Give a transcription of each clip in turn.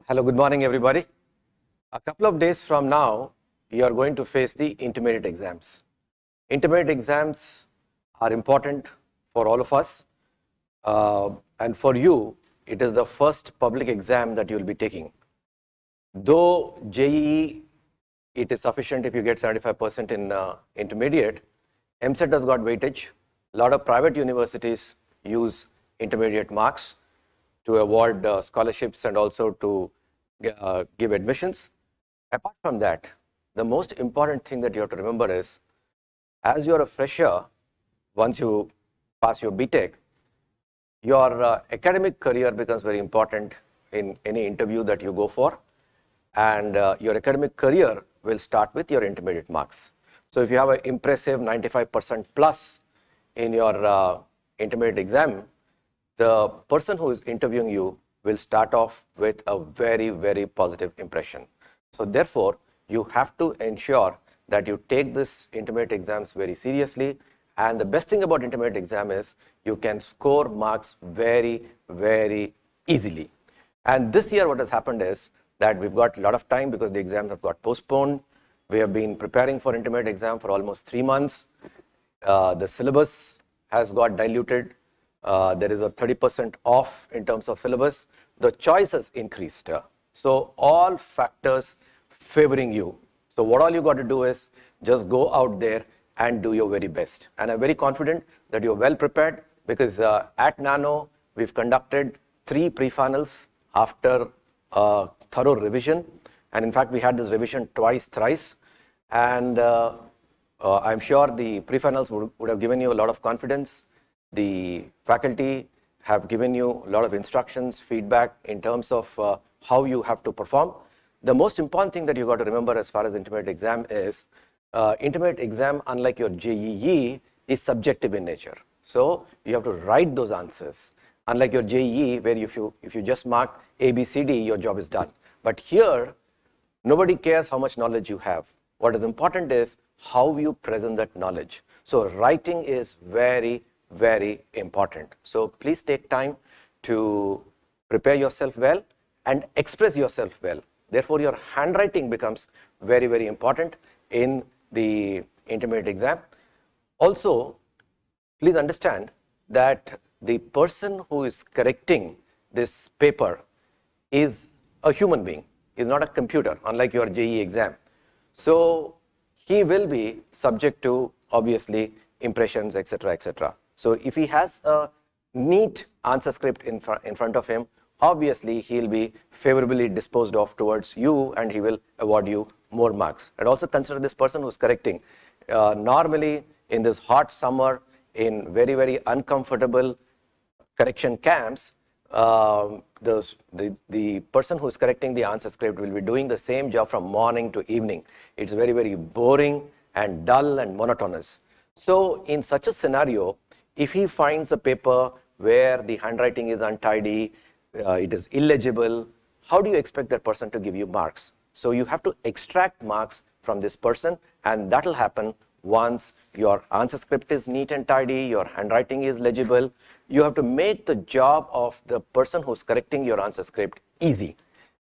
Hello, good morning, everybody. A couple of days from now, you are going to face the intermediate exams. Intermediate exams are important for all of us. And for you, it is the first public exam that you will be taking. Though JEE, it is sufficient if you get 75% in intermediate, MCET has got weightage. A lot of private universities use intermediate marks to award scholarships and also to give admissions. Apart from that, the most important thing that you have to remember is, as you are a fresher, once you pass your BTech, your academic career becomes very important in any interview that you go for, and your academic career will start with your intermediate marks. So if you have an impressive 95% plus in your intermediate exam, the person who is interviewing you will start off with a very, very positive impression. So therefore, you have to ensure that you take this intermediate exams very seriously. And the best thing about intermediate exam is you can score marks very, very easily. And this year what has happened is that we've got a lot of time because the exams have got postponed. We have been preparing for intermediate exam for almost 3 months. The syllabus has got diluted. There is a 30% off in terms of syllabus. The choice has increased. So all factors favoring you. So what all you got to do is just go out there and do your very best. And I'm very confident that you're well prepared because at NANO, we've conducted 3 pre-finals after thorough revision. And in fact, we had this revision twice, thrice. And I'm sure the pre-finals would have given you a lot of confidence. The faculty have given you a lot of instructions, feedback in terms of how you have to perform. The most important thing that you got to remember as far as intermediate exam is, intermediate exam, unlike your JEE, is subjective in nature. So you have to write those answers. Unlike your JEE, where if you just mark A, B, C, D, your job is done. But here, nobody cares how much knowledge you have. What is important is how you present that knowledge. So writing is very, very important. So please take time to prepare yourself well and express yourself well. Therefore, your handwriting becomes very, very important in the intermediate exam. Also, please understand that the person who is correcting this paper is a human being, is not a computer, unlike your JEE exam. So he will be subject to, obviously, impressions, etc., etc. So if he has a neat answer script in front of him, obviously he'll be favorably disposed of towards you and he will award you more marks. And also consider this person who's correcting. Normally in this hot summer, in very, very uncomfortable correction camps, the person who's correcting the answer script will be doing the same job from morning to evening. It's very, very boring and dull and monotonous. So in such a scenario, if he finds a paper where the handwriting is untidy, it is illegible, how do you expect that person to give you marks? So you have to extract marks from this person, and that will happen once your answer script is neat and tidy, your handwriting is legible. You have to make the job of the person who's correcting your answer script easy.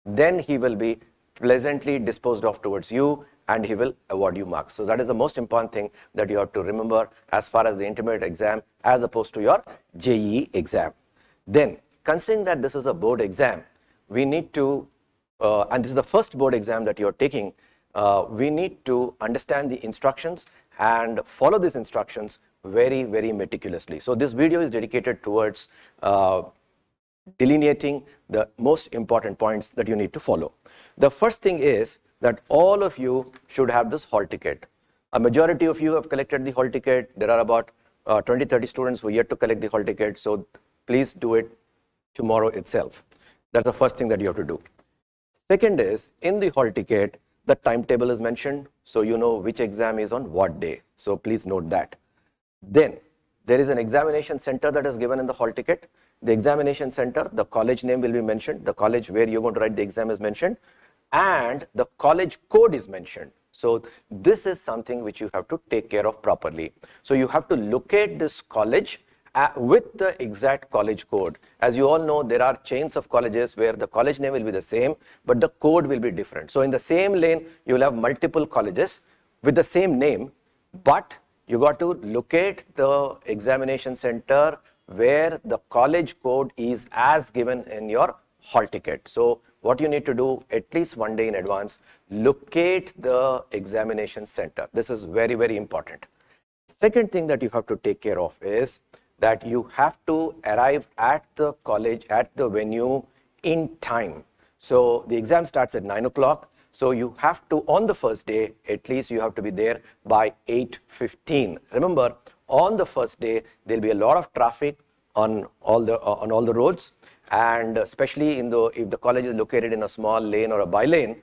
Then he will be pleasantly disposed of towards you and he will award you marks. So that is the most important thing that you have to remember as far as the intermediate exam as opposed to your JEE exam. Then, considering that this is a board exam, we need to, and this is the first board exam that you're taking, we need to understand the instructions and follow these instructions very, very meticulously. So this video is dedicated towards delineating the most important points that you need to follow. The first thing is that all of you should have this hall ticket. A majority of you have collected the hall ticket. There are about 20-30 students who are yet to collect the hall ticket. So please do it tomorrow itself. That's the first thing that you have to do. Second is, in the hall ticket, the timetable is mentioned, so you know which exam is on what day. So please note that. Then there is an examination center that is given in the hall ticket. The examination center, the college name will be mentioned, the college where you're going to write the exam is mentioned, and the college code is mentioned. So this is something which you have to take care of properly. So you have to locate this college with the exact college code. As you all know, there are chains of colleges where the college name will be the same, but the code will be different. So in the same lane, you will have multiple colleges with the same name, but you got to locate the examination center where the college code is as given in your hall ticket. So what you need to do at least one day in advance, locate the examination center. This is very, very important. Second thing that you have to take care of is that you have to arrive at the college, at the venue in time. So the exam starts at 9 o'clock. So you have to, on the first day, at least you have to be there by 8:15. Remember, on the first day, there'll be a lot of traffic on all the roads, and especially if the college is located in a small lane or a by lane,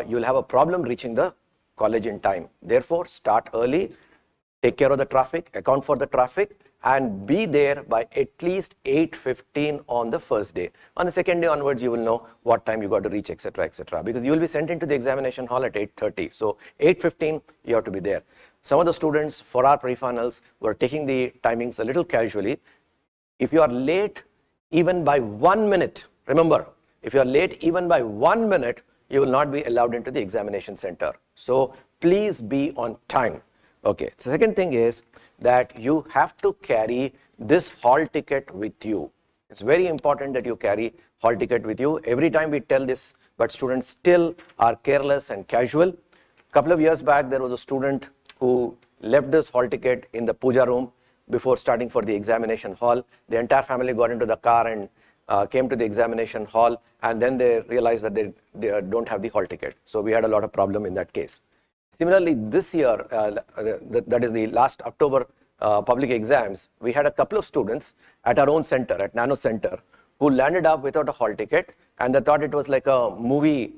you'll have a problem reaching the college in time. Therefore, start early, take care of the traffic, account for the traffic, and be there by at least 8:15 on the first day. On the second day onwards, you will know what time you got to reach, etc., etc. Because you will be sent into the examination hall at 8:30. So 8:15, you have to be there. Some of the students for our pre-finals were taking the timings a little casually. If you are late even by 1 minute, remember, if you are late even by 1 minute, you will not be allowed into the examination center. So please be on time. Okay, the second thing is that you have to carry this hall ticket with you. It's very important that you carry hall ticket with you. Every time we tell this, but students still are careless and casual. Couple of years back, there was a student who left this hall ticket in the puja room before starting for the examination hall. The entire family got into the car and came to the examination hall, and then they realized that they don't have the hall ticket. So we had a lot of problem in that case. Similarly, this year, that is the last October public exams, we had a couple of students at our own center, at NANO Center, who landed up without a hall ticket, and they thought it was like a movie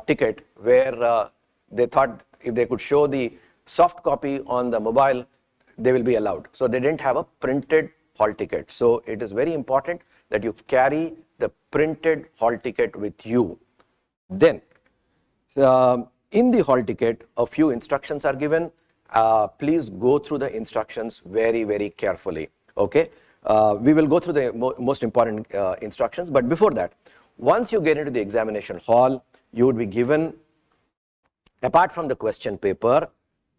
ticket where they thought if they could show the soft copy on the mobile, they will be allowed. So they didn't have a printed hall ticket. So it is very important that you carry the printed hall ticket with you. Then, in the hall ticket, a few instructions are given. Please go through the instructions very, very carefully. Okay, we will go through the most important instructions. But before that, once you get into the examination hall, you would be given, apart from the question paper,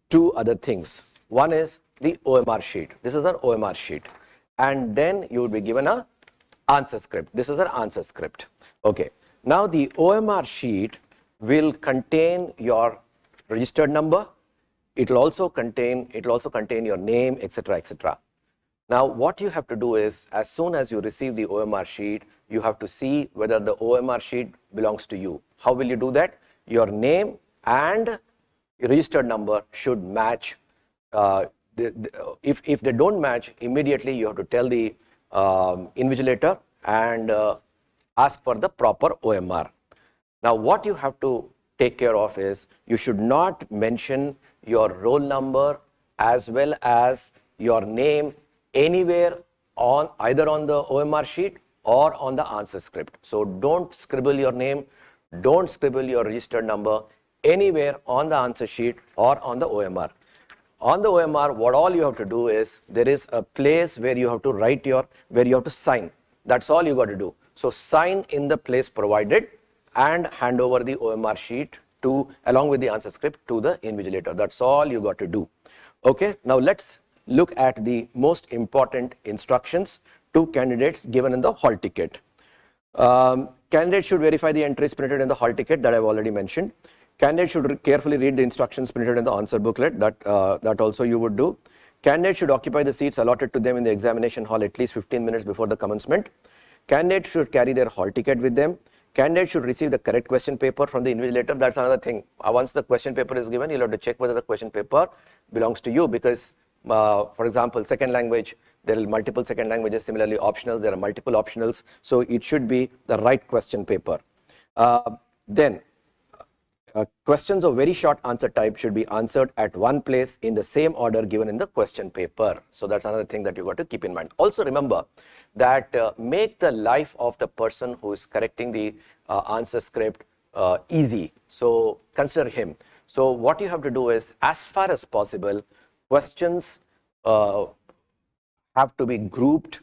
two other things. One is the OMR sheet. This is an OMR sheet. And then you would be given an answer script. This is an answer script. Okay. Now the OMR sheet will contain your registered number. It will also contain your name, etc., etc. Now what you have to do is, as soon as you receive the OMR sheet, you have to see whether the OMR sheet belongs to you. How will you do that? Your name and your registered number should match. If they don't match, immediately you have to tell the invigilator and ask for the proper OMR. Now what you have to take care of is, you should not mention your roll number as well as your name anywhere on either on the OMR sheet or on the answer script. So don't scribble your name, don't scribble your registered number anywhere on the answer sheet or on the OMR. On the OMR, what all you have to do is, there is a place where you have to write where you have to sign. That's all you got to do. So sign in the place provided and hand over the OMR sheet along with the answer script to the invigilator. That's all you got to do. Okay, now let's look at the most important instructions to candidates given in the hall ticket. Candidates should verify the entries printed in the hall ticket that I've already mentioned. Candidates should carefully read the instructions printed in the answer booklet. That also you would do. Candidates should occupy the seats allotted to them in the examination hall at least 15 minutes before the commencement. Candidates should carry their hall ticket with them. Candidates should receive the correct question paper from the invigilator. That's another thing. Once the question paper is given, you'll have to check whether the question paper belongs to you, because, for example, second language, there are multiple second languages. Similarly, optionals, there are multiple optionals. So it should be the right question paper. Then, questions of very short answer type should be answered at one place in the same order given in the question paper. So that's another thing that you got to keep in mind. Also remember that make the life of the person who is correcting the answer script easy. So consider him. So what you have to do is, as far as possible, questions have to be grouped.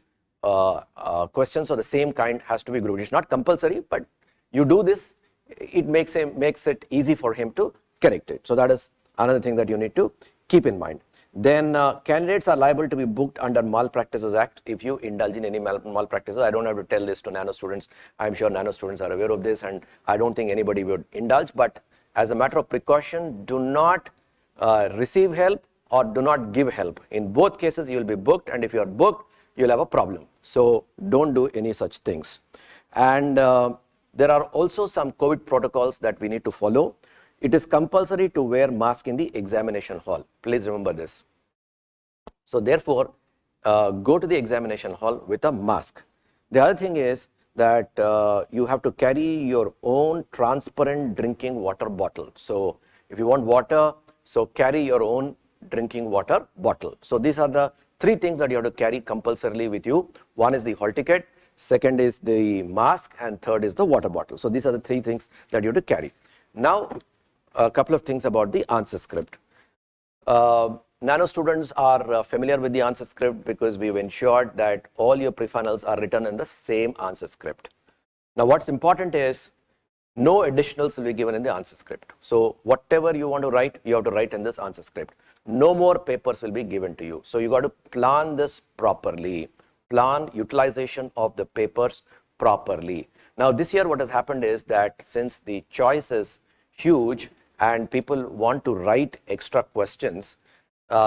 Questions of the same kind has to be grouped. It's not compulsory, but you do this, it makes it easy for him to correct it. So that is another thing that you need to keep in mind. Then candidates are liable to be booked under Malpractices Act if you indulge in any malpractices. I don't have to tell this to nano students. I'm sure nano students are aware of this, and I don't think anybody would indulge. But as a matter of precaution, do not receive help or do not give help. In both cases, you will be booked, and if you are booked, you'll have a problem. So don't do any such things. And there are also some COVID protocols that we need to follow. It is compulsory to wear mask in the examination hall. Please remember this. So therefore, go to the examination hall with a mask. The other thing is that you have to carry your own transparent drinking water bottle. So if you want water, so carry your own drinking water bottle. So these are the three things that you have to carry compulsorily with you. One is the hall ticket, second is the mask, and third is the water bottle. So these are the three things that you have to carry. Now, a couple of things about the answer script. Nano students are familiar with the answer script because we've ensured that all your pre-finals are written in the same answer script. Now, what's important is no additionals will be given in the answer script. So whatever you want to write, you have to write in this answer script. No more papers will be given to you. So you got to plan this properly. Plan utilization of the papers properly. Now, this year what has happened is that since the choice is huge and people want to write extra questions,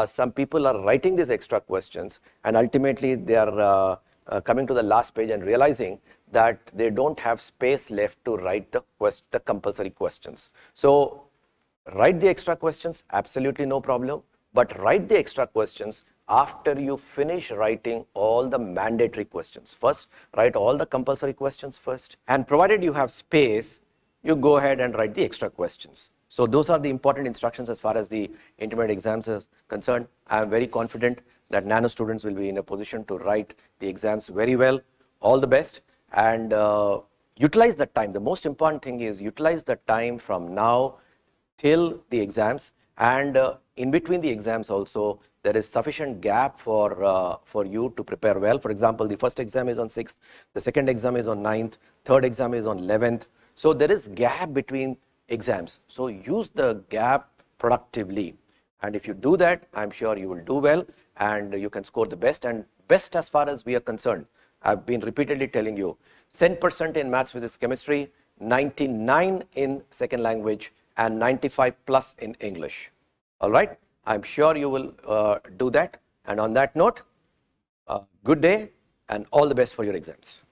some people are writing these extra questions, and ultimately they are coming to the last page and realizing that they don't have space left to write the compulsory questions. So write the extra questions, absolutely no problem, but write the extra questions after you finish writing all the mandatory questions. First, write all the compulsory questions first, and provided you have space, you go ahead and write the extra questions. So those are the important instructions as far as the intermediate exams is concerned. I am very confident that nano students will be in a position to write the exams very well. All the best, and utilize the time. The most important thing is utilize the time from now till the exams, and in between the exams also there is sufficient gap for you to prepare well. For example, the first exam is on 6th, the second exam is on 9th, third exam is on 11th. So there is gap between exams. So use the gap productively, and if you do that, I'm sure you will do well and you can score the best. And best as far as we are concerned, I've been repeatedly telling you, 100% in maths, physics, chemistry, 99 in second language, and 95 plus in English. All right, I'm sure you will do that. And on that note, good day and all the best for your exams.